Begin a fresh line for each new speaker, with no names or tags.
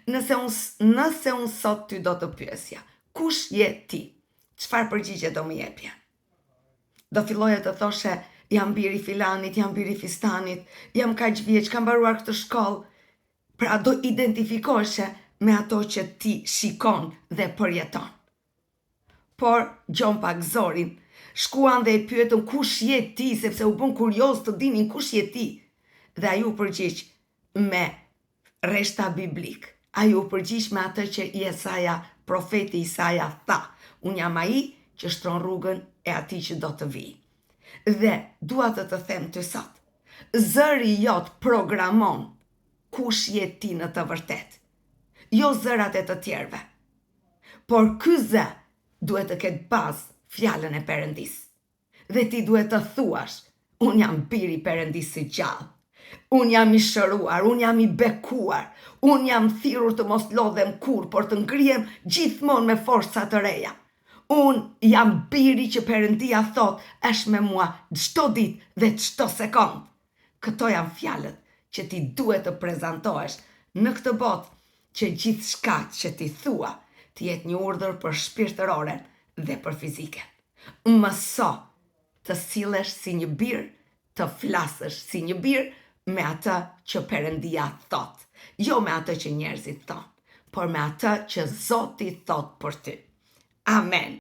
Nëse unë sot ty do të pyesja, kush je ti? Çfarë përgjigje do më jepje? Do filloje të thoshe, jam biri filanit, jam biri fistanit, jam kaq vjeç, kam mbaruar këtë shkollë. Pra do identifikoshe me ato që ti shikon dhe përjeton. Por Gjon pak zorin, shkuan dhe i pyetën kush je ti, sepse u bën kurioz të dinin kush je ti. Dhe ai u përgjigj me rreshta biblik. Ai u përgjigj me atë që Jesaja, profeti Isaja tha, unë jam ai që shtron rrugën e atij që do të vijë. Dhe dua të them ty sot, zëri jot programon kush je ti në të vërtet. Jo zërat e të tjerve. Por ky zë duhet të ketë bazë fjalën e Perëndis. Dhe ti duhet të thuash, unë jam biri Perëndis i gjallë. Unë jam i shëruar, unë jam i bekuar, unë jam thirrur të mos lodhem kur, por të ngrihem gjithmonë me forca të reja. Unë jam biri që Perëndia thot, është me mua çdo ditë dhe çdo sekond. Këto janë fjalët që ti duhet të prezantohesh në këtë botë, që gjithçka që ti thua të jetë një urdhër për shpirtëroren dhe për fiziken. Mëso të sillesh si një bir, të flasësh si një bir me atë që Perëndia thot, jo me atë që njerëzit thonë, por me atë që Zoti thot për ty. Amen.